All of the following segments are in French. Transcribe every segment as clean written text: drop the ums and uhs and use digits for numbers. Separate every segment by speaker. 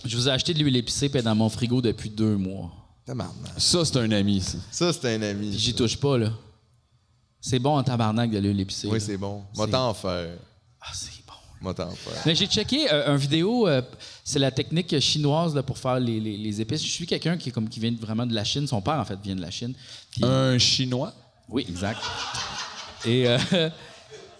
Speaker 1: Je vous ai acheté de l'huile épicée, puis elle est dans mon frigo depuis 2 mois.
Speaker 2: Ça, c'est un ami, ça.
Speaker 3: Ça, c'est un ami.
Speaker 1: Puis j'y touche pas, là. C'est bon en tabarnak de l'huile épicée.
Speaker 3: Oui,
Speaker 1: là.
Speaker 3: c'est bon. Moi, t'en faire.
Speaker 1: Ah, c'est bon.
Speaker 3: Moi, t'en faire.
Speaker 1: Mais j'ai checké une vidéo, c'est la technique chinoise là, pour faire les épices. Je suis quelqu'un qui vient vraiment de la Chine. Son père, en fait, vient de la Chine. Puis,
Speaker 2: Un Chinois?
Speaker 1: oui, exact. Et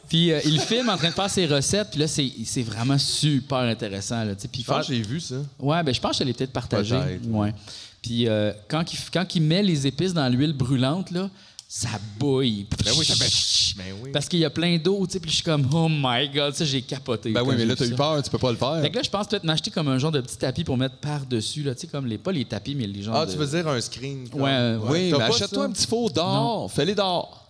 Speaker 1: puis il filme en train de faire ses recettes. Puis là, c'est vraiment super intéressant. Là, puis
Speaker 3: Ah, j'ai vu ça.
Speaker 1: Ouais, ben je pense que je l'ai peut-être partagé.
Speaker 3: Peut-être.
Speaker 1: Ouais. Puis quand il met les épices dans l'huile brûlante, là, ça bouille.
Speaker 3: Ben oui, ça fait... Ben oui.
Speaker 1: Parce qu'il y a plein d'eau, tu sais, puis je suis comme, oh my God, ça, j'ai capoté.
Speaker 2: Ben
Speaker 1: quand
Speaker 2: oui, mais
Speaker 1: j'ai
Speaker 2: là,
Speaker 1: vu
Speaker 2: t'as eu
Speaker 1: ça.
Speaker 2: peur, tu peux pas le faire.
Speaker 1: Fait que là, je pense peut-être m'acheter comme un genre de petit tapis pour mettre par-dessus, là, tu sais, comme pas les tapis, mais les genres
Speaker 3: Ah,
Speaker 1: de...
Speaker 3: tu veux dire un screen? comme.
Speaker 1: Ouais,
Speaker 2: Oui,
Speaker 3: T'as
Speaker 2: mais
Speaker 3: pas
Speaker 2: achète-toi
Speaker 3: ça?
Speaker 2: un petit faux dehors. Fais-les dehors.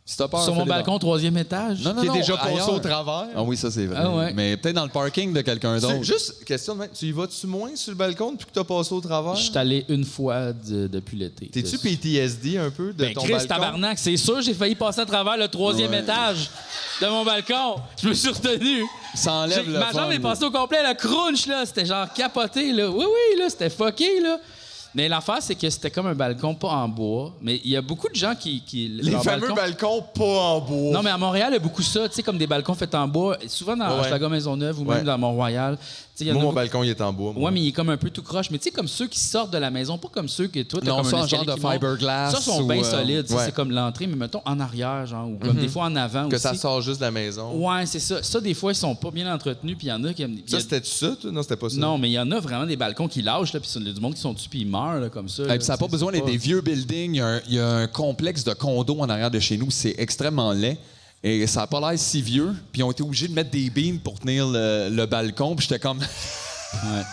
Speaker 2: Si t'as peur,
Speaker 1: Sur mon
Speaker 2: fais-les
Speaker 1: balcon, 3e étage.
Speaker 2: dehors. Non, non,
Speaker 3: Qui est
Speaker 2: non,
Speaker 3: déjà passé
Speaker 2: ailleurs.
Speaker 3: au travers.
Speaker 2: Ah oui, ça, c'est vrai.
Speaker 1: Ah ouais.
Speaker 2: Mais peut-être dans le parking de quelqu'un d'autre.
Speaker 3: Juste, question de même, tu y vas-tu moins sur le balcon depuis que t'as passé au travers?
Speaker 1: Je suis allé une fois depuis l'été.
Speaker 3: T'es-tu
Speaker 1: dessus.
Speaker 3: PTSD un peu de
Speaker 1: Ben,
Speaker 3: ton
Speaker 1: Chris,
Speaker 3: balcon?
Speaker 1: tabarnak, c'est sûr, j'ai failli passer à travers le 3e étage de mon balcon. Je me suis retenu.
Speaker 2: Ça enlève le
Speaker 1: Ma jambe
Speaker 2: fun,
Speaker 1: est passée au complet, le crunch, là. C'était genre capoté, là. Oui, oui, là, c'était fucké, là. Mais l'affaire, c'est que c'était comme un balcon pas en bois. Mais il y a beaucoup de gens qui
Speaker 3: Les
Speaker 1: leur
Speaker 3: fameux balcons pas en bois.
Speaker 1: Non, mais à Montréal, il y a beaucoup ça, tu sais, comme des balcons faits en bois. Souvent dans
Speaker 3: Ouais.
Speaker 1: Hochelaga Maisonneuve ou
Speaker 3: Ouais.
Speaker 1: même dans Mont-Royal. Tu sais, il y en
Speaker 3: Moi,
Speaker 1: a
Speaker 3: mon
Speaker 1: beaucoup-
Speaker 3: balcon, il est en bois. moi.
Speaker 1: Ouais, mais il est comme un peu tout croche. Mais tu sais, comme ceux qui sortent de la maison, pas comme ceux que toi, t'as
Speaker 2: Non,
Speaker 1: comme
Speaker 2: ça,
Speaker 1: un
Speaker 2: en genre
Speaker 1: escalier
Speaker 2: de
Speaker 1: qui monte.
Speaker 2: fiberglass
Speaker 1: Ça, sont
Speaker 2: ou,
Speaker 1: bien solides. Ça,
Speaker 3: ouais.
Speaker 1: c'est comme l'entrée, mais mettons en arrière, genre, ou comme des fois en avant
Speaker 3: Que
Speaker 1: aussi.
Speaker 3: ça sort juste de la maison.
Speaker 1: Ouais, c'est ça. Ça, des fois, ils sont pas bien entretenus, puis il y en a qui... il y
Speaker 3: Ça,
Speaker 1: a-
Speaker 3: c'était-tu ça, toi? Non, c'était pas ça.
Speaker 1: Non, mais il y en a vraiment des balcons qui lâchent, là, puis il y a du monde qui sont dessus, puis ils meurent, là, comme ça.
Speaker 2: Et
Speaker 1: là.
Speaker 2: puis ça n'a pas
Speaker 1: C'est
Speaker 2: besoin d'être des vieux buildings. Il y a un complexe de condos en arrière de chez nous. C'est extrêmement laid. Et ça n'a pas l'air si vieux. Puis ils ont été obligés de mettre des beams pour tenir le balcon. Puis j'étais comme...
Speaker 1: Ouais.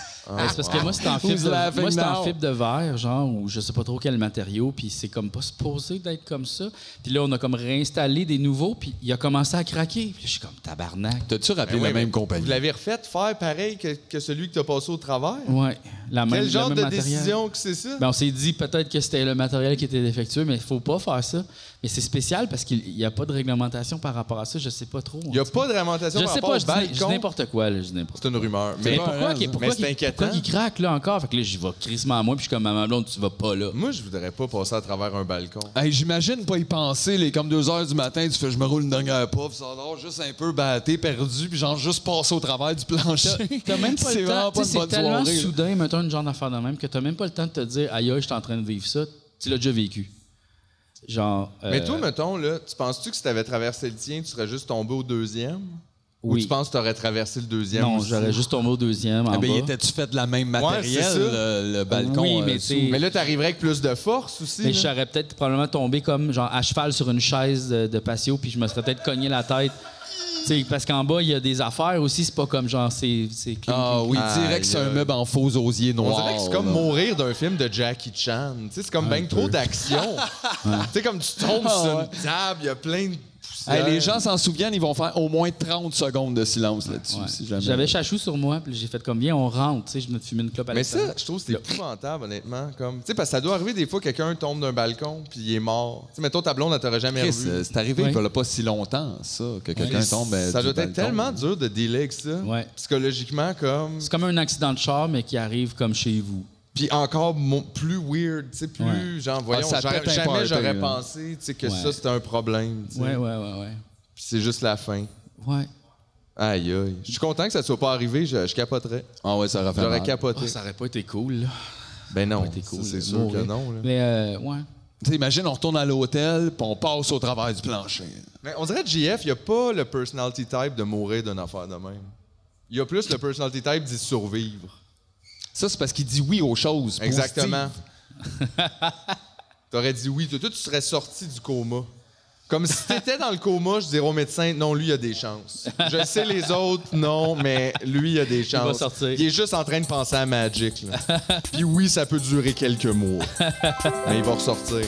Speaker 1: C'est parce que moi, c'était en
Speaker 2: Who's
Speaker 1: fibre
Speaker 2: laughing
Speaker 1: moi, c'était en
Speaker 2: now?
Speaker 1: fibre de verre, genre, ou je sais pas trop quel matériau, puis c'est comme pas supposé d'être comme ça. Puis là, on a comme réinstallé des nouveaux, puis il a commencé à craquer. Puis je suis comme tabarnak.
Speaker 2: T'as-tu rappelé
Speaker 3: Ben ouais,
Speaker 2: la
Speaker 3: mais
Speaker 2: même compagnie?
Speaker 3: Vous l'avez refait faire pareil que celui que t'as passé au travers?
Speaker 1: Ouais, la même,
Speaker 3: Quel genre
Speaker 1: le
Speaker 3: de
Speaker 1: même matériel.
Speaker 3: décision que c'est ça?
Speaker 1: Ben, on s'est dit peut-être que c'était le matériel qui était défectueux, mais il faut pas faire ça. Mais c'est spécial parce qu'il n'y a pas de réglementation par rapport à ça. Je sais pas trop.
Speaker 3: Il n'y a pas de réglementation
Speaker 1: Je
Speaker 3: par
Speaker 1: sais
Speaker 3: rapport
Speaker 1: pas,
Speaker 3: au
Speaker 1: je dis
Speaker 3: balcon.
Speaker 1: n'importe quoi. Là, je dis n'importe
Speaker 3: C'est une rumeur.
Speaker 1: Mais
Speaker 3: Mais
Speaker 1: pourquoi
Speaker 3: mais c'est inquiétant.
Speaker 1: qu'il craque là encore? Fait que là, j'y vais crissement à moi, puis je suis comme à ma blonde, tu vas pas là.
Speaker 3: Moi, je voudrais pas passer à travers un balcon.
Speaker 2: Hey, j'imagine pas y penser, les comme 2 heures du matin, tu fais je me roule une dernière puff, ça dort juste un peu batté, perdu, puis genre juste passer au travers du plancher.
Speaker 1: T'as même pas
Speaker 2: C'est
Speaker 1: le
Speaker 2: vraiment
Speaker 1: temps.
Speaker 2: pas
Speaker 1: Tu sais,
Speaker 2: une
Speaker 1: c'est
Speaker 2: bonne
Speaker 1: tellement
Speaker 2: soirée, là.
Speaker 1: soudain, mettons une genre d'affaire de même, que t'as même pas le temps de te dire, aïe, aïe, je suis en train de vivre ça. Tu l'as déjà vécu. Genre.
Speaker 3: Mais toi, mettons, là, tu penses-tu que si t'avais traversé le tien, tu serais juste tombé au deuxième? Ou
Speaker 1: Oui.
Speaker 3: tu penses que t'aurais traversé le deuxième
Speaker 1: Non,
Speaker 3: aussi?
Speaker 1: j'aurais juste tombé au deuxième. En
Speaker 2: Eh ben,
Speaker 1: bas.
Speaker 2: étais-tu fait de la même
Speaker 3: c'est
Speaker 2: matériel,
Speaker 3: ça.
Speaker 2: le balcon?
Speaker 1: Oui, mais
Speaker 2: sous-
Speaker 1: tu sais-
Speaker 3: Mais là, t'arriverais avec plus de force aussi.
Speaker 1: Mais
Speaker 3: là.
Speaker 1: je serais peut-être probablement tombé comme genre à cheval sur une chaise de patio, puis je me serais peut-être cogné la tête. Tu sais, parce qu'en bas, il y a des affaires aussi, c'est pas comme genre c'est clean,
Speaker 2: Ah
Speaker 1: clean,
Speaker 2: oui,
Speaker 3: Aïe,
Speaker 2: direct, c'est un
Speaker 3: aïe.
Speaker 2: meuble en faux osier noir.
Speaker 3: On dirait que c'est comme
Speaker 2: là.
Speaker 3: mourir d'un film de Jackie Chan. Tu sais, c'est comme bien trop d'action. Tu sais, comme tu tombes sur une table, il y a plein de poussière.
Speaker 2: Hey, les gens s'en souviennent, ils vont faire au moins 30 secondes de silence là-dessus.
Speaker 1: Ouais.
Speaker 2: Si jamais.
Speaker 1: J'avais Chachou sur moi, puis j'ai fait comme viens, on rentre, tu sais, je me fumais une clope à
Speaker 3: Mais
Speaker 1: l'extérieur.
Speaker 3: ça, je trouve que c'est épouvantable, honnêtement. Comme, tu sais, parce que ça doit arriver des fois, quelqu'un tombe d'un balcon puis il est mort. Tu sais, mettons, ta blonde, elle t'aurait jamais
Speaker 2: Chris,
Speaker 3: revu.
Speaker 2: c'est arrivé
Speaker 1: Oui.
Speaker 2: il y a pas si longtemps, ça, que quelqu'un tombe.
Speaker 3: Ça
Speaker 2: du
Speaker 3: doit être
Speaker 2: balcon.
Speaker 3: tellement dur de dealer avec ça.
Speaker 1: Ouais.
Speaker 3: Psychologiquement, comme.
Speaker 1: C'est comme un accident de char, mais qui arrive comme chez vous.
Speaker 3: Puis encore plus weird, tu sais, plus
Speaker 1: Ouais.
Speaker 3: genre, voyons,
Speaker 2: ça
Speaker 3: j'aurais-
Speaker 2: pète un
Speaker 3: jamais
Speaker 2: party,
Speaker 3: j'aurais
Speaker 2: là.
Speaker 3: pensé, tu sais, que
Speaker 1: Ouais.
Speaker 3: ça, c'était un problème. tu sais.
Speaker 1: Ouais.
Speaker 3: Puis c'est juste la fin.
Speaker 1: Ouais.
Speaker 3: Aïe, aïe. Je suis content que ça soit pas arrivé, je capoterais.
Speaker 2: Ah ouais, ça aurait fait
Speaker 3: J'aurais
Speaker 2: mal.
Speaker 3: capoté.
Speaker 1: Oh, ça aurait pas été cool, là.
Speaker 3: Ben non,
Speaker 1: été cool,
Speaker 3: ça, c'est
Speaker 1: de
Speaker 3: sûr
Speaker 1: mourir.
Speaker 3: que non. Là.
Speaker 1: Mais, ouais.
Speaker 2: Tu sais, imagine, on retourne à l'hôtel, puis on passe au travers du plancher.
Speaker 3: Mais on dirait que JF, il n'y a pas le personality type de mourir d'une affaire de même. Il y a plus le personality type d'y survivre.
Speaker 2: Ça, c'est parce qu'il dit oui aux choses.
Speaker 3: Exactement. T'aurais dit oui. Toi, tu serais sorti du coma. Comme si t'étais dans le coma, je dirais au médecin, non, lui, il a des chances. Je sais les autres, non, mais lui, il a des chances.
Speaker 1: va sortir.
Speaker 3: Il est juste en train de penser à Magic. Là. Puis oui, ça peut durer quelques mois. Mais il va ressortir.